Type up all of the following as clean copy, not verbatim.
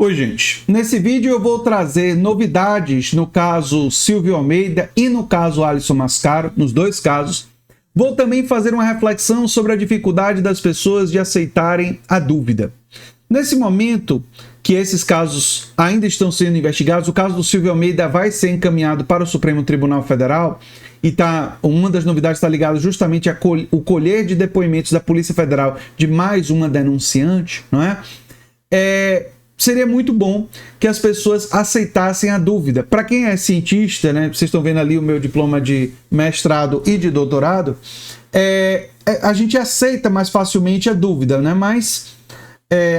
Oi, gente. Nesse vídeo eu vou trazer novidades no caso Silvio Almeida e no caso Alisson Mascaro, nos dois casos. Vou também fazer uma reflexão sobre a dificuldade das pessoas de aceitarem a dúvida. Nesse momento que esses casos ainda estão sendo investigados, o caso do Silvio Almeida vai ser encaminhado para o Supremo Tribunal Federal e uma das novidades está ligada justamente ao colher de depoimentos da Polícia Federal de mais uma denunciante, não é? Seria muito bom que as pessoas aceitassem a dúvida. Para quem é cientista, né, vocês estão vendo ali o meu diploma de mestrado e de doutorado, a gente aceita mais facilmente a dúvida, né? Mas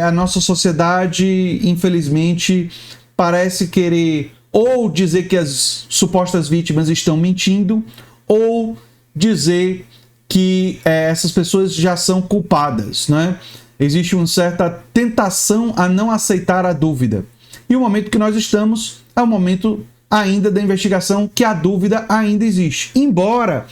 a nossa sociedade, infelizmente, parece querer ou dizer que as supostas vítimas estão mentindo ou dizer que essas pessoas já são culpadas, né? Existe uma certa tentação a não aceitar a dúvida. E o momento que nós estamos é o momento ainda da investigação que a dúvida ainda existe. Embora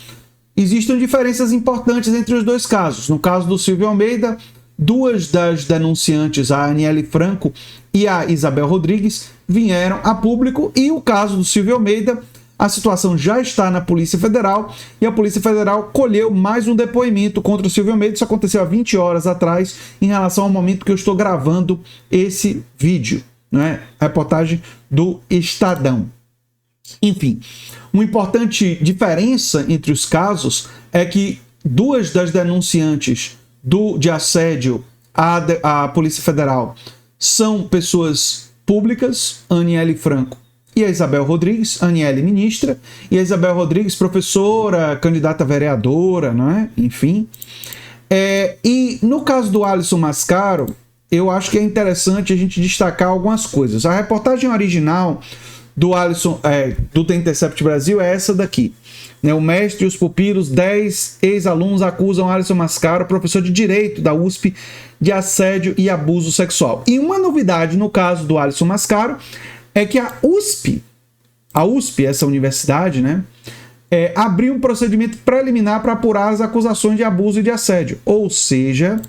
existam diferenças importantes entre os dois casos. No caso do Silvio Almeida, duas das denunciantes, a Aniele Franco e a Isabel Rodrigues, vieram a público. E o caso do Silvio Almeida, a situação já está na Polícia Federal e a Polícia Federal colheu mais um depoimento contra o Silvio Almeida. Isso aconteceu há 20 horas atrás, em relação ao momento que eu estou gravando esse vídeo, né? A reportagem do Estadão. Enfim, uma importante diferença entre os casos é que duas das denunciantes de assédio à Polícia Federal são pessoas públicas, Aniele Franco e a Isabel Rodrigues, Aniele ministra, e a Isabel Rodrigues professora, candidata a vereadora, não é? Enfim. E no caso do Alisson Mascaro, eu acho que é interessante a gente destacar algumas coisas. A reportagem original do Alisson, do The Intercept Brasil, é essa daqui. O mestre e os pupilos, 10 ex-alunos acusam Alisson Mascaro, professor de Direito da USP, de assédio e abuso sexual. E uma novidade no caso do Alisson Mascaro é que a USP, essa universidade, né, abriu um procedimento preliminar para apurar as acusações de abuso e de assédio. Ou seja,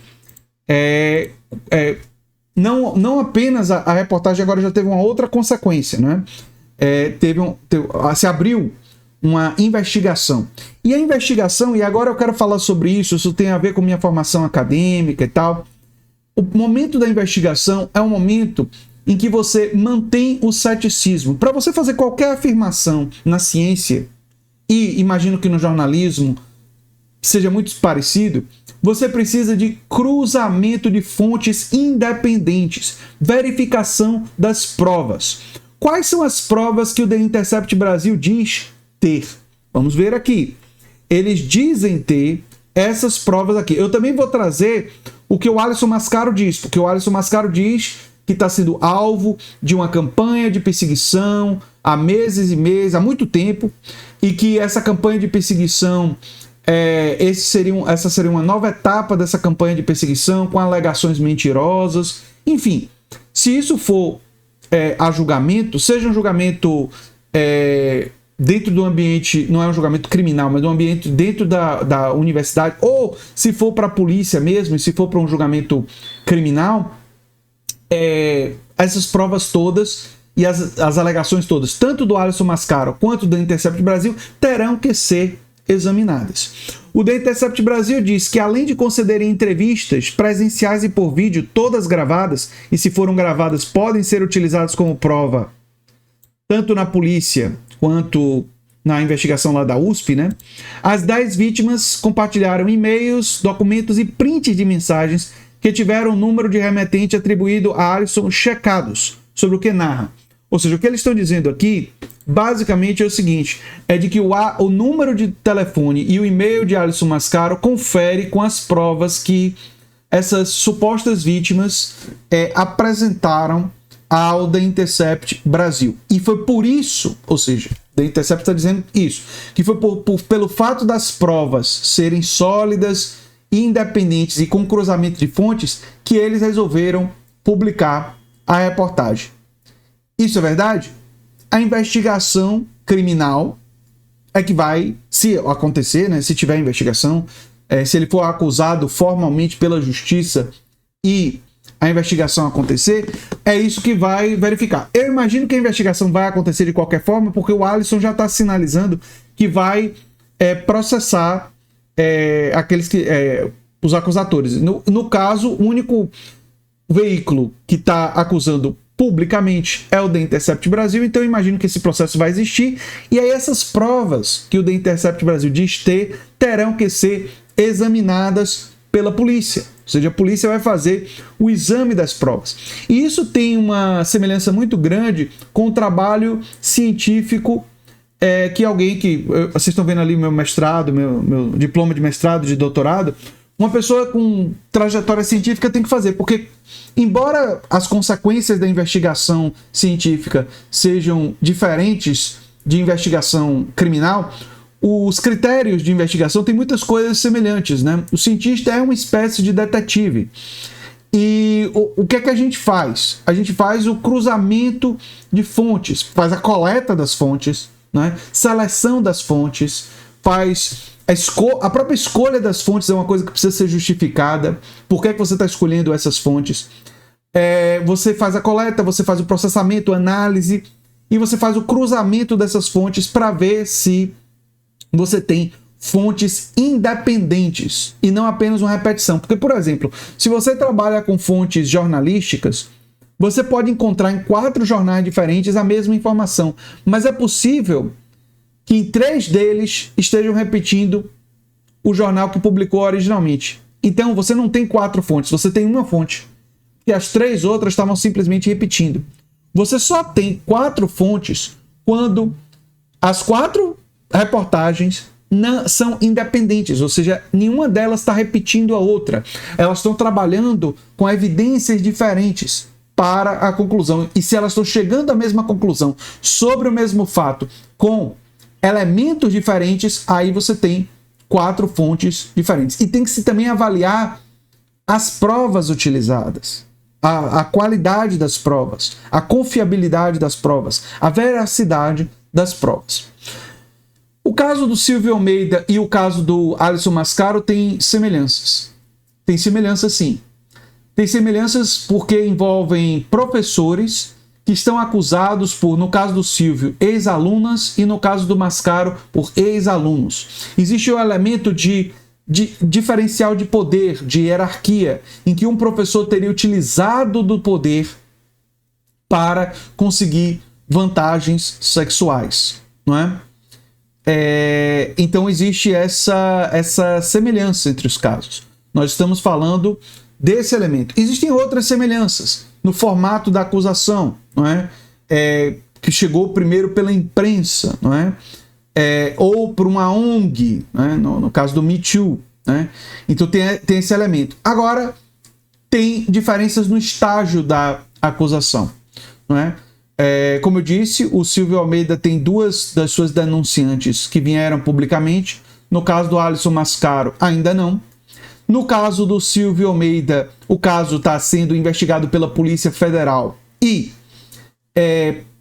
não apenas a reportagem agora já teve uma outra consequência, né? Se abriu uma investigação. E a investigação, e agora eu quero falar sobre isso tem a ver com minha formação acadêmica e tal. O momento da investigação é um momento em que você mantém o ceticismo. Para você fazer qualquer afirmação na ciência, e imagino que no jornalismo seja muito parecido, você precisa de cruzamento de fontes independentes, verificação das provas. Quais são as provas que o The Intercept Brasil diz ter? Vamos ver aqui. Eles dizem ter essas provas aqui. Eu também vou trazer o que o Alisson Mascaro diz, porque o Alisson Mascaro diz que está sendo alvo de uma campanha de perseguição há meses e meses, há muito tempo, e que essa campanha de perseguição, essa seria uma nova etapa dessa campanha de perseguição, com alegações mentirosas. Enfim, se isso for a julgamento, seja um julgamento dentro do ambiente, não é um julgamento criminal, mas um ambiente dentro da universidade, ou se for para a polícia mesmo, e se for para um julgamento criminal, essas provas todas e as alegações todas, tanto do Alisson Mascaro quanto do Intercept Brasil, terão que ser examinadas. O The Intercept Brasil diz que, além de concederem entrevistas presenciais e por vídeo, todas gravadas, e se foram gravadas podem ser utilizadas como prova, tanto na polícia quanto na investigação lá da USP, né? As 10 vítimas compartilharam e-mails, documentos e prints de mensagens que tiveram o número de remetente atribuído a Alisson checados, sobre o que narra. Ou seja, o que eles estão dizendo aqui, basicamente é o seguinte, é de que o número de telefone e o e-mail de Alisson Mascaro confere com as provas que essas supostas vítimas apresentaram ao The Intercept Brasil. E foi por isso, ou seja, The Intercept está dizendo isso, que foi pelo fato das provas serem sólidas, independentes e com cruzamento de fontes, que eles resolveram publicar a reportagem. Isso é verdade? A investigação criminal é que vai, se acontecer, né, se tiver investigação, se ele for acusado formalmente pela justiça e a investigação acontecer, é isso que vai verificar. Eu imagino que a investigação vai acontecer de qualquer forma, porque o Alisson já está sinalizando que vai processar os acusadores. No caso, o único veículo que está acusando publicamente é o The Intercept Brasil, então eu imagino que esse processo vai existir, e aí essas provas que o The Intercept Brasil diz ter, terão que ser examinadas pela polícia. Ou seja, a polícia vai fazer o exame das provas. E isso tem uma semelhança muito grande com o trabalho científico que alguém que... Vocês estão vendo ali o meu mestrado, meu diploma de mestrado, de doutorado. Uma pessoa com trajetória científica tem que fazer, porque embora as consequências da investigação científica sejam diferentes de investigação criminal, os critérios de investigação têm muitas coisas semelhantes, né? O cientista é uma espécie de detetive. E o que é que a gente faz? A gente faz o cruzamento de fontes, faz a coleta das fontes, né? Seleção das fontes, faz a própria escolha das fontes é uma coisa que precisa ser justificada. Por que é que você está escolhendo essas fontes? Você faz a coleta, você faz o processamento, análise, e você faz o cruzamento dessas fontes para ver se você tem fontes independentes e não apenas uma repetição. Porque, por exemplo, se você trabalha com fontes jornalísticas, você pode encontrar em 4 jornais diferentes a mesma informação, mas é possível que em 3 deles estejam repetindo o jornal que publicou originalmente. Então, você não tem 4 fontes, você tem uma fonte, e as 3 outras estavam simplesmente repetindo. Você só tem 4 fontes quando as 4 reportagens não são independentes, ou seja, nenhuma delas está repetindo a outra. Elas estão trabalhando com evidências diferentes para a conclusão. E se elas estão chegando à mesma conclusão sobre o mesmo fato com elementos diferentes, aí você tem 4 fontes diferentes. E tem que se também avaliar as provas utilizadas, a qualidade das provas, a confiabilidade das provas, a veracidade das provas. O caso do Silvio Almeida e o caso do Alisson Mascaro têm semelhanças. Tem semelhanças, sim. Tem semelhanças porque envolvem professores que estão acusados por, no caso do Silvio, ex-alunas, e no caso do Mascaro, por ex-alunos. Existe um elemento de diferencial de poder, de hierarquia, em que um professor teria utilizado do poder para conseguir vantagens sexuais, não é? Então existe essa semelhança entre os casos. Nós estamos falando desse elemento. Existem outras semelhanças no formato da acusação, não é? Que chegou primeiro pela imprensa, não é? Ou por uma ONG, né? No caso do Me Too, né? Então tem esse elemento. Agora, tem diferenças no estágio da acusação, não é? Como eu disse, o Silvio Almeida tem 2 das suas denunciantes que vieram publicamente. No caso do Alisson Mascaro, ainda não. No caso do Silvio Almeida, o caso está sendo investigado pela Polícia Federal e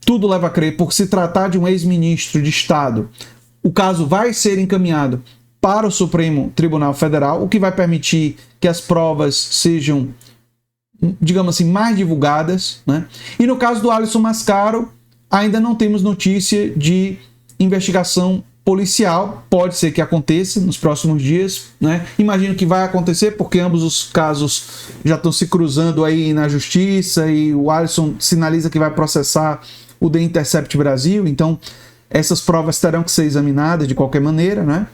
tudo leva a crer, por se tratar de um ex-ministro de Estado, o caso vai ser encaminhado para o Supremo Tribunal Federal, o que vai permitir que as provas sejam, digamos assim, mais divulgadas, né? E no caso do Alisson Mascaro, ainda não temos notícia de investigação policial. Pode ser que aconteça nos próximos dias, né? Imagino que vai acontecer, porque ambos os casos já estão se cruzando aí na justiça, e o Alisson sinaliza que vai processar o The Intercept Brasil, então essas provas terão que ser examinadas de qualquer maneira, né?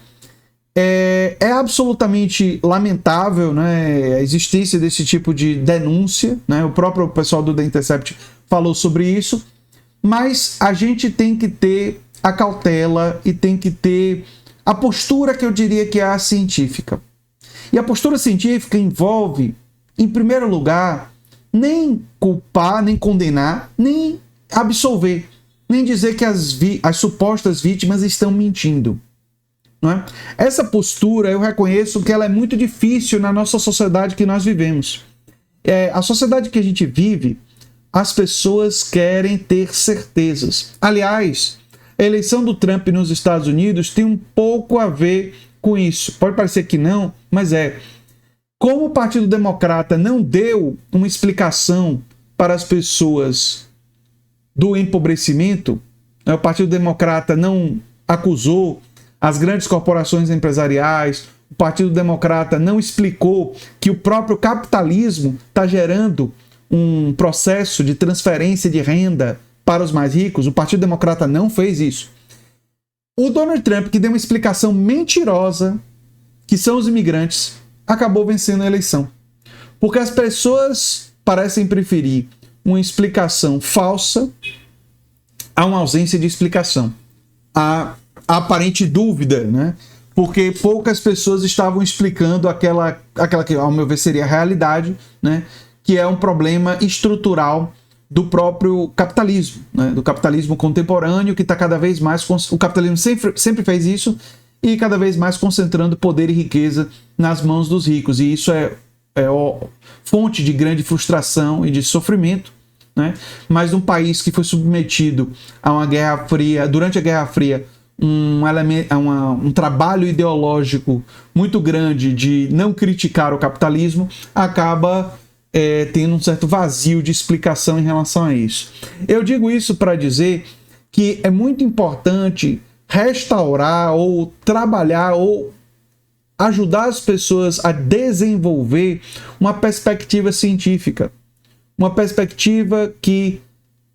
É absolutamente lamentável, né, a existência desse tipo de denúncia, né? O próprio pessoal do The Intercept falou sobre isso, mas a gente tem que ter a cautela e tem que ter a postura que eu diria que é a científica. E a postura científica envolve, em primeiro lugar, nem culpar, nem condenar, nem absolver, nem dizer que as supostas vítimas estão mentindo. Não é? Essa postura, eu reconheço que ela é muito difícil na nossa sociedade que nós vivemos. A sociedade que a gente vive, as pessoas querem ter certezas. Aliás, a eleição do Trump nos Estados Unidos tem um pouco a ver com isso. Pode parecer que não, mas Como o Partido Democrata não deu uma explicação para as pessoas do empobrecimento, o Partido Democrata não acusou as grandes corporações empresariais, o Partido Democrata não explicou que o próprio capitalismo está gerando um processo de transferência de renda para os mais ricos, o Partido Democrata não fez isso. O Donald Trump, que deu uma explicação mentirosa, que são os imigrantes, acabou vencendo a eleição. Porque as pessoas parecem preferir uma explicação falsa a uma ausência de explicação, a aparente dúvida, né? Porque poucas pessoas estavam explicando aquela que, ao meu ver, seria a realidade, né? Que é um problema estrutural do próprio capitalismo, né? Do capitalismo contemporâneo, que está cada vez mais... O capitalismo sempre fez isso, e cada vez mais concentrando poder e riqueza nas mãos dos ricos. E isso é fonte de grande frustração e de sofrimento, né? Mas num país que foi submetido a uma Guerra Fria, durante a Guerra Fria, um trabalho ideológico muito grande de não criticar o capitalismo, acaba tendo um certo vazio de explicação em relação a isso. Eu digo isso para dizer que é muito importante restaurar ou trabalhar ou ajudar as pessoas a desenvolver uma perspectiva científica, uma perspectiva que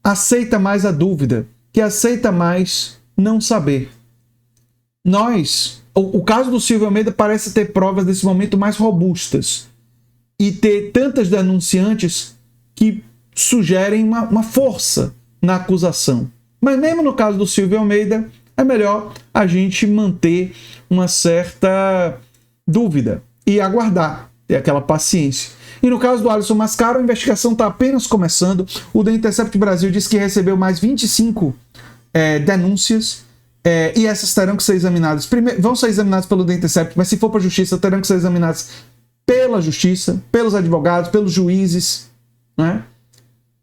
aceita mais a dúvida, que aceita mais não saber. O caso do Silvio Almeida parece ter provas desse momento mais robustas e ter tantas denunciantes que sugerem uma força na acusação. Mas mesmo no caso do Silvio Almeida, é melhor a gente manter uma certa dúvida e aguardar, ter aquela paciência. E no caso do Alisson Mascaro, a investigação está apenas começando. O The Intercept Brasil diz que recebeu mais 25 denúncias, e essas terão que ser examinadas. Primeiro, vão ser examinadas pelo The Intercept, mas se for para a justiça, terão que ser examinadas pela justiça, pelos advogados, pelos juízes, né?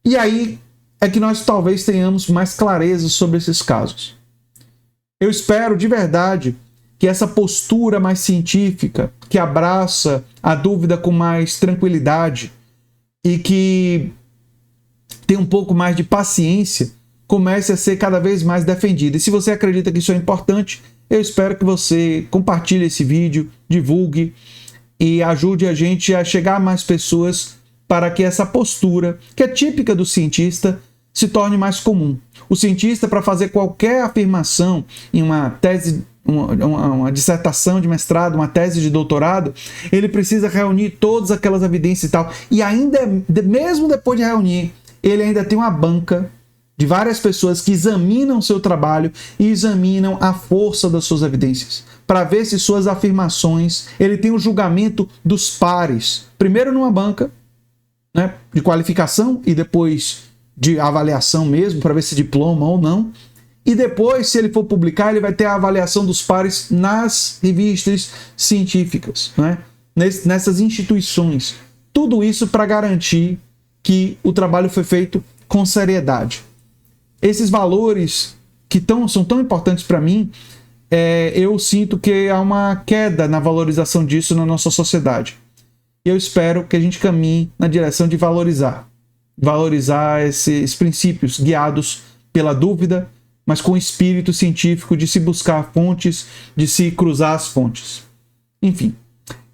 E aí é que nós talvez tenhamos mais clareza sobre esses casos. Eu espero de verdade que essa postura mais científica, que abraça a dúvida com mais tranquilidade e que tem um pouco mais de paciência, comece a ser cada vez mais defendida. E se você acredita que isso é importante, eu espero que você compartilhe esse vídeo, divulgue e ajude a gente a chegar a mais pessoas para que essa postura, que é típica do cientista, se torne mais comum. O cientista, para fazer qualquer afirmação em uma tese, uma dissertação de mestrado, uma tese de doutorado, ele precisa reunir todas aquelas evidências e tal. E ainda, mesmo depois de reunir, ele ainda tem uma banca de várias pessoas que examinam seu trabalho e examinam a força das suas evidências, para ver se suas afirmações, ele tem o julgamento dos pares, primeiro numa banca, né, de qualificação e depois de avaliação mesmo, para ver se diploma ou não, e depois, se ele for publicar, ele vai ter a avaliação dos pares nas revistas científicas, né, nessas instituições. Tudo isso para garantir que o trabalho foi feito com seriedade. Esses valores que são tão importantes para mim, eu sinto que há uma queda na valorização disso na nossa sociedade. E eu espero que a gente caminhe na direção de valorizar esses princípios guiados pela dúvida, mas com o espírito científico de se buscar fontes, de se cruzar as fontes. Enfim,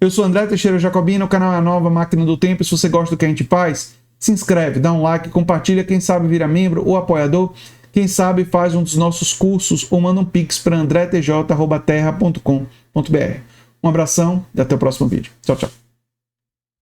eu sou André Teixeira Jacobino, o canal é a Nova Máquina do Tempo. Se você gosta do que a gente faz, se inscreve, dá um like, compartilha, quem sabe vira membro ou apoiador, quem sabe faz um dos nossos cursos ou manda um pix para andretj@terra.com.br. Um abração e até o próximo vídeo. Tchau, tchau.